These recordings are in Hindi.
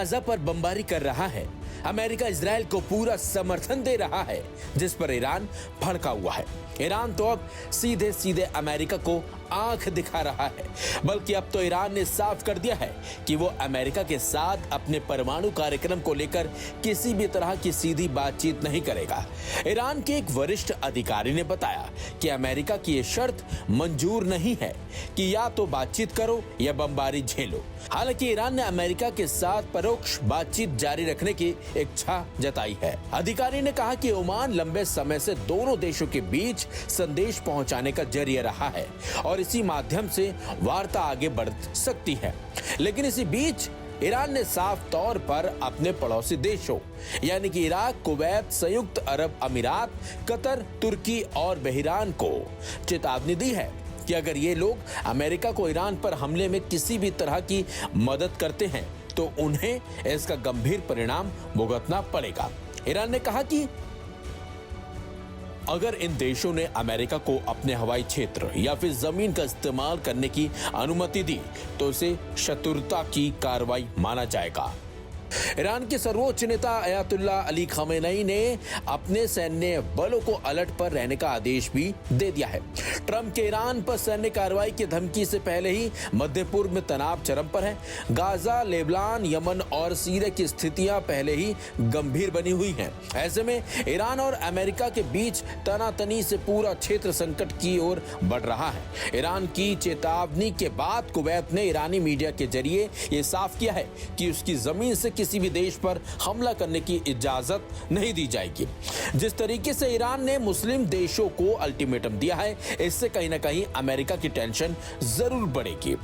गाजा पर बमबारी कर रहा है। अमेरिका इजराइल को पूरा समर्थन दे रहा है, जिस पर ईरान भड़का हुआ है। ईरान तो अब सीधे सीधे अमेरिका को आंख दिखा रहा है, बल्कि अब तो ईरान ने साफ कर दिया है कि वो अमेरिका के साथ अपने परमाणु कार्यक्रम को लेकर किसी भी तरह की सीधी बातचीत नहीं करेगा। ईरान के एक वरिष्ठ अधिकारी ने बताया कि अमेरिका की ये शर्त मंजूर नहीं है कि या तो बातचीत करो या बमबारी झेलो। हालांकि ईरान ने अमेरिका के साथ परोक्ष बातचीत जारी रखने की इच्छा जताई है। अधिकारी ने कहा कि ओमान लंबे समय से दोनों देशों के बीच संदेश पहुंचाने का जरिया रहा है और इसी माध्यम से वार्ता आगे बढ़ सकती है। लेकिन इसी बीच ईरान ने साफ तौर पर अपने पड़ोसी देशों यानी कि इराक, कुवैत, संयुक्त अरब अमीरात, कतर, तुर्की और बहरीन को चेतावनी दी है कि अगर ये लोग अमेरिका को ईरान पर हमले में किसी भी तरह की मदद करते हैं तो उन्हें इसका गंभीर परिणाम भुगतना पड़ेगा। ईरान ने कहा कि अगर इन देशों ने अमेरिका को अपने हवाई क्षेत्र या फिर जमीन का इस्तेमाल करने की अनुमति दी तो इसे शत्रुता की कार्रवाई माना जाएगा। ईरान के सर्वोच्च नेता अयातुल्लाह अली खामेनेई ने अपने सैन्य बलों को अलर्ट पर रहने का आदेश भी दे दिया है। ट्रंप के ईरान पर सैन्य कार्रवाई की धमकी से पहले ही मध्य पूर्व में तनाव चरम पर है। गाजा, लेबनान, यमन और सीरिया की स्थितियां पहले ही गंभीर बनी हुई हैं। ऐसे में ईरान और अमेरिका के बीच तनातनी से पूरा क्षेत्र संकट की ओर बढ़ रहा है। ईरान की चेतावनी के बाद कुवैत ने ईरानी मीडिया के जरिए ये साफ किया है कि उसकी जमीन से किसी भी देश पर हमला करने की इजाजत नहीं दी जाएगी। जिस तरीके से ईरान ने मुस्लिम देशों को अल्टीमेटम दिया है, इससे कहीं ना कहीं अमेरिका की टेंशन जरूर बढ़ेगी।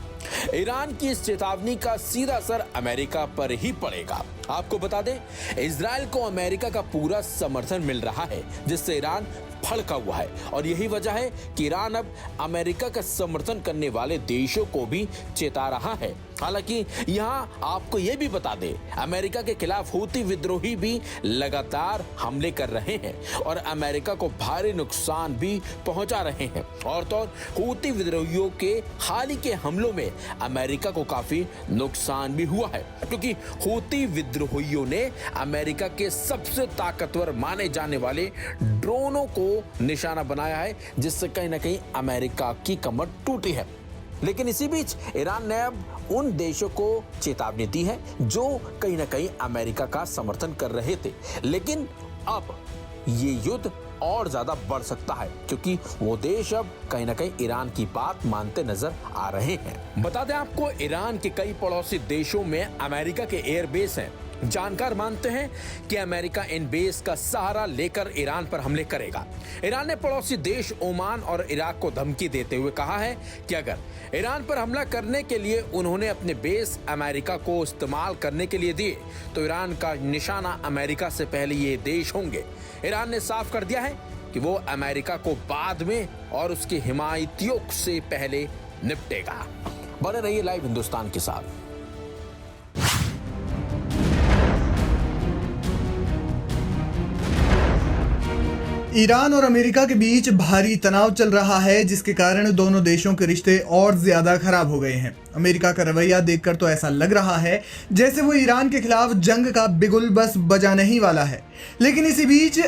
ईरान की इस चेतावनी का सीधा असर अमेरिका पर ही पड़ेगा। आपको बता दें, इजराइल को अमेरिका का पूरा समर्थन मिल रहा है, जिससे ईरान भड़का हुआ है और यही वजह है कि ईरान अब अमेरिका का समर्थन करने वाले देशों को भी चेता रहा है। हालांकि यहाँ आपको यह भी बता दें, अमेरिका के खिलाफ हूती विद्रोही भी लगातार हमले कर रहे हैं और अमेरिका को भारी नुकसान भी पहुंचा रहे हैं। और तो और हूती विद्रोहियों के हाल ही के हमलों में अमेरिका को काफी नुकसान भी हुआ है, क्योंकि हूती विद्रोहियों ने अमेरिका के सबसे ताकतवर माने जाने वाले ड्रोनों को निशाना बनाया है, जिससे कहीं ना कहीं अमेरिका की कमर टूटी है। लेकिन इसी बीच ईरान ने अब उन देशों को चेतावनी दी है जो कहीं ना कहीं अमेरिका का समर्थन कर रहे थे। लेकिन अब ये युद्ध और ज्यादा बढ़ सकता है, क्योंकि वो देश अब कहीं ना कहीं ईरान की बात मानते नजर आ रहे हैं। बता दें आपको, ईरान के कई पड़ोसी देशों में अमेरिका के एयरबेस हैं। जानकार मानते हैं कि अमेरिका इन बेस का सहारा लेकर ईरान पर हमले करेगा। ईरान ने पड़ोसी देश ओमान और इराक को धमकी देते हुए कहा है कि अगर ईरान पर हमला करने के लिए उन्होंने अपने बेस अमेरिका को इस्तेमाल करने के लिए दिए तो ईरान का निशाना अमेरिका से पहले ये देश होंगे। ईरान ने साफ कर दिया है कि वो अमेरिका को बाद में और उसके हिमायतियों से पहले निपटेगा। बने रहिए लाइव हिंदुस्तान के साथ। ईरान और अमेरिका के बीच भारी तनाव चल रहा है, जिसके कारण दोनों देशों के रिश्ते और ज्यादा खराब हो गए हैं। अमेरिका का रवैया देखकर तो ऐसा लग रहा है जैसे वो ईरान के खिलाफ जंग का बिगुल बस बजाने ही वाला है। लेकिन इसी बीच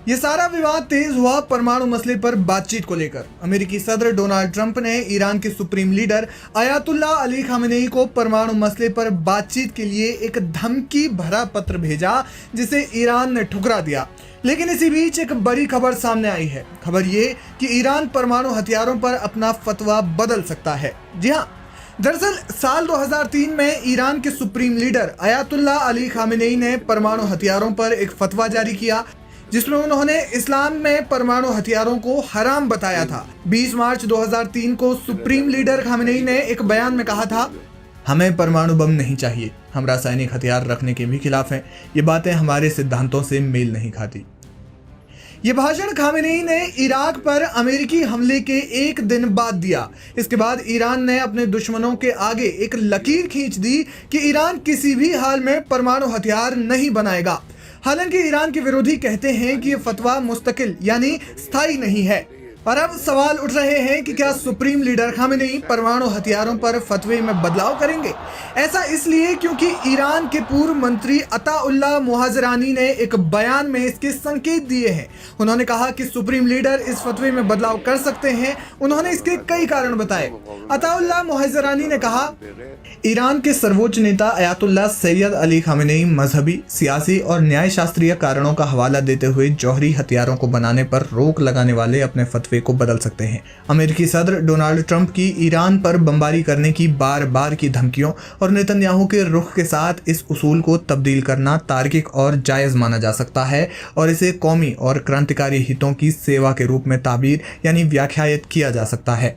ये सारा विवाद तेज हुआ परमाणु मसले पर बातचीत को लेकर। अमेरिकी सदर डोनाल्ड ट्रंप ने ईरान के supreme leader Ayatollah Ali Khamenei को परमाणु मसले पर बातचीत के लिए एक धमकी भरा पत्र भेजा, जिसे ईरान ने ठुकरा दिया। लेकिन इसी बीच एक बड़ी खबर सामने आई है। खबर ये कि ईरान परमाणु हथियारों पर अपना फतवा बदल सकता है। जी हाँ, दरअसल साल 2003 में ईरान के supreme leader Ayatollah Ali Khamenei ने परमाणु हथियारों पर एक फतवा जारी किया, जिसमें उन्होंने इस्लाम में परमाणु हथियारों को हराम बताया था। 20 मार्च 2003 को सुप्रीम लीडर खामेनेई ने एक बयान में कहा था, हमें परमाणु बम नहीं चाहिए, हम रासायनिक हथियार रखने के भी खिलाफ हैं, ये बातें हमारे सिद्धांतों से मेल नहीं खाती। ये भाषण खामेनेई ने इराक पर अमेरिकी हमले के एक दिन बाद दिया। इसके बाद ईरान ने अपने दुश्मनों के आगे एक लकीर खींच दी कि ईरान किसी भी हाल में परमाणु हथियार नहीं बनाएगा। हालांकि ईरान के विरोधी कहते हैं कि ये फतवा मुस्तकिल यानी स्थायी नहीं है। और अब सवाल उठ रहे हैं कि क्या सुप्रीम लीडर खामेनेई परमाणु हथियारों पर फतवे में बदलाव करेंगे। ऐसा इसलिए क्योंकि ईरान के पूर्व मंत्री अताउल्लाह मोहजरानी ने एक बयान में इसके संकेत दिए हैं। उन्होंने कहा कि सुप्रीम लीडर इस फतवे में बदलाव कर सकते हैं। उन्होंने इसके कई कारण बताए। अताउल्लाह मोहजरानी ने कहा, ईरान के सर्वोच्च नेता अयातुल्लाह सैयद अली खामेनेई मजहबी, सियासी और न्याय शास्त्रीय कारणों का हवाला देते हुए जौहरी हथियारों को बनाने पर रोक लगाने वाले अपने फतवे को बदल सकते हैं। अमेरिकी सदर डोनाल्ड ट्रंप की ईरान पर बमबारी करने की बार बार की धमकियों और नेतन्याहू के रुख के साथ इस उसूल को तब्दील करना तार्किक और जायज़ माना जा सकता है और इसे कौमी और क्रांतिकारी हितों की सेवा के रूप में ताबीर यानी व्याख्यायित किया जा सकता है।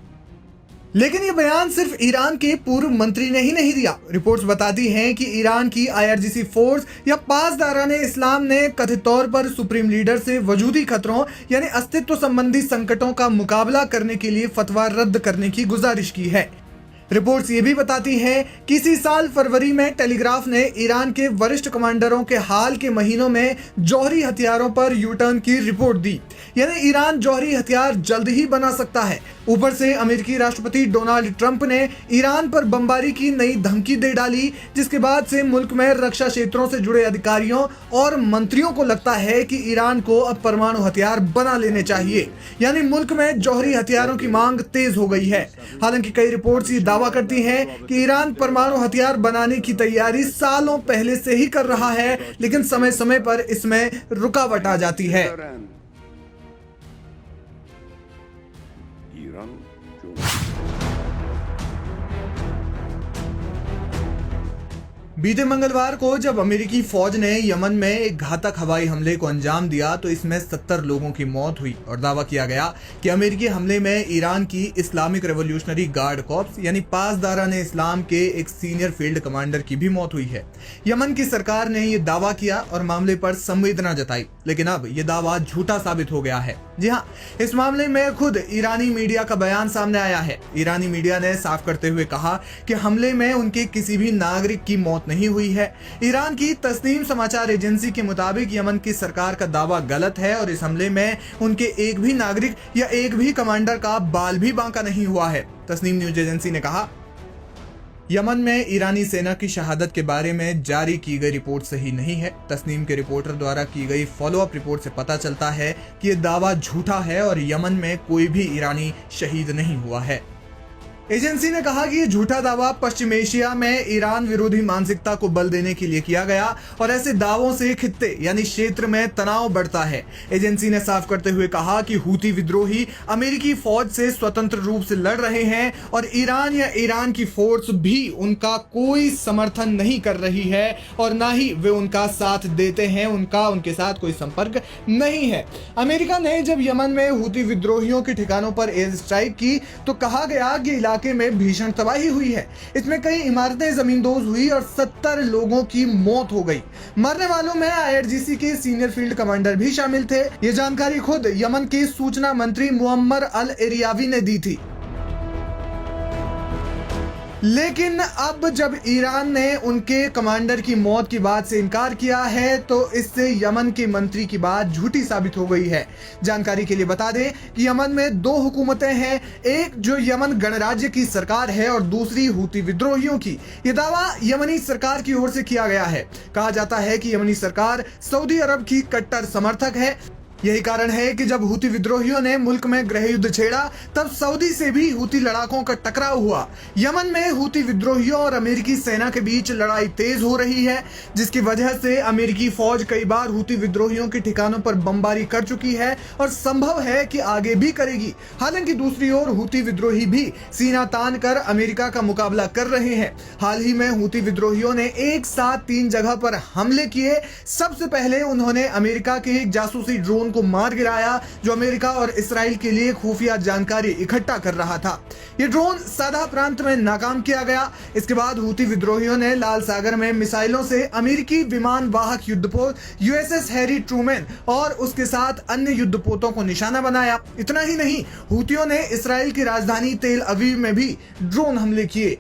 लेकिन ये बयान सिर्फ ईरान के पूर्व मंत्री ने ही नहीं दिया। रिपोर्ट्स बताती हैं कि ईरान की IRGC फोर्स या पासदाराने इस्लाम ने कथित तौर पर सुप्रीम लीडर से वजूदी खतरों यानी अस्तित्व संबंधी संकटों का मुकाबला करने के लिए फतवा रद्द करने की गुजारिश की है। रिपोर्ट्स ये भी बताती हैं कि इसी साल फरवरी में टेलीग्राफ ने ईरान के वरिष्ठ कमांडरों के हाल के महीनों में जौहरी हथियारों पर यूटर्न की रिपोर्ट दी, यानी ईरान जौहरी हथियार जल्द ही बना सकता है। ऊपर से अमेरिकी राष्ट्रपति डोनाल्ड ट्रंप ने ईरान पर बमबारी की नई धमकी दे डाली, जिसके बाद से मुल्क में रक्षा क्षेत्रों से जुड़े अधिकारियों और मंत्रियों को लगता है कि ईरान को अब परमाणु हथियार बना लेने चाहिए, यानी मुल्क में जौहरी हथियारों की मांग तेज हो गई है। हालांकि कई रिपोर्ट्स ये दावा करती हैं कि ईरान परमाणु हथियार बनाने की तैयारी सालों पहले से ही कर रहा है, लेकिन समय समय पर इसमें रुकावट आ जाती है। बीते मंगलवार को जब अमेरिकी फौज ने यमन में एक घातक हवाई हमले को अंजाम दिया तो इसमें 70 लोगों की मौत हुई और दावा किया गया कि अमेरिकी हमले में ईरान की इस्लामिक रेवोल्यूशनरी गार्ड कॉर्प्स यानी पासदाराने इस्लाम के एक सीनियर फील्ड कमांडर की भी मौत हुई है। यमन की सरकार ने यह दावा किया और मामले पर संवेदना जताई, लेकिन अब यह दावा झूठा साबित हो गया है। जी हाँ, इस मामले में खुद ईरानी मीडिया का बयान सामने आया है। ईरानी मीडिया ने साफ करते हुए कहा कि हमले में उनके किसी भी नागरिक की मौत नहीं हुई है। ईरान की तस्नीम समाचार एजेंसी के मुताबिक यमन की सरकार का दावा गलत है और इस हमले में उनके एक भी नागरिक या एक भी कमांडर का बाल भी बांका नहीं हुआ है। तस्नीम न्यूज एजेंसी ने कहा, यमन में ईरानी सेना की शहादत के बारे में जारी की गई रिपोर्ट सही नहीं है। तस्नीम के रिपोर्टर द्वारा की गई फॉलोअप रिपोर्ट से पता चलता है कि यह दावा झूठा है और यमन में कोई भी ईरानी शहीद नहीं हुआ है। एजेंसी ने कहा कि यह झूठा दावा पश्चिम एशिया में ईरान विरोधी मानसिकता को बल देने के लिए किया गया और ऐसे दावों से खित्ते यानी क्षेत्र में तनाव बढ़ता है। एजेंसी ने साफ करते हुए कहा कि हूती विद्रोही अमेरिकी फौज से स्वतंत्र रूप से लड़ रहे हैं और ईरान या ईरान की फोर्स भी उनका कोई समर्थन नहीं कर रही है और ना ही वे उनका साथ देते हैं। उनके साथ कोई संपर्क नहीं है। अमेरिका ने जब यमन में हूती विद्रोहियों के ठिकानों पर एयर स्ट्राइक की तो कहा गया कि इलाके में भीषण तबाही हुई है। इसमें कई इमारतें जमींदोज हुई और 70 लोगों की मौत हो गई। मरने वालों में IRGC के सीनियर फील्ड कमांडर भी शामिल थे। ये जानकारी खुद यमन के सूचना मंत्री मुअम्मर अल एरियावी ने दी थी। लेकिन अब जब ईरान ने उनके कमांडर की मौत की बात से इनकार किया है तो इससे यमन के मंत्री की बात झूठी साबित हो गई है। जानकारी के लिए बता दें कि यमन में दो हुकूमतें हैं, एक जो यमन गणराज्य की सरकार है और दूसरी हूती विद्रोहियों की। यह दावा यमनी सरकार की ओर से किया गया है। कहा जाता है कि यमनी सरकार सऊदी अरब की कट्टर समर्थक है। यही कारण है कि जब हूती विद्रोहियों ने मुल्क में गृह युद्ध छेड़ा तब सऊदी से भी हूती लड़ाकों का टकराव हुआ। यमन में हूती विद्रोहियों और अमेरिकी सेना के बीच लड़ाई तेज हो रही है, जिसकी वजह से अमेरिकी फौज कई बार हूती विद्रोहियों के ठिकानों पर बमबारी कर चुकी है और संभव है कि आगे भी करेगी। हालांकि दूसरी ओर हूती विद्रोही भी सीना तान कर अमेरिका का मुकाबला कर रहे हैं। हाल ही में हूती विद्रोहियों ने एक साथ 3 जगह पर हमले किए। सबसे पहले उन्होंने अमेरिका के एक जासूसी ड्रोन को मार गिराया जो अमेरिका और इसराइल के लिए खुफिया जानकारी इकट्ठा कर रहा था। यह ड्रोन सादा प्रांत में नाकाम किया गया। इसके बाद हूती विद्रोहियों ने लाल सागर में मिसाइलों से अमेरिकी विमान वाहक युद्धपोत USS हैरी ट्रूमैन और उसके साथ अन्य युद्धपोतों को निशाना बनाया। इतना ही नहीं, हूतियों ने इसराइल की राजधानी तेल अवीव में भी ड्रोन हमले किए।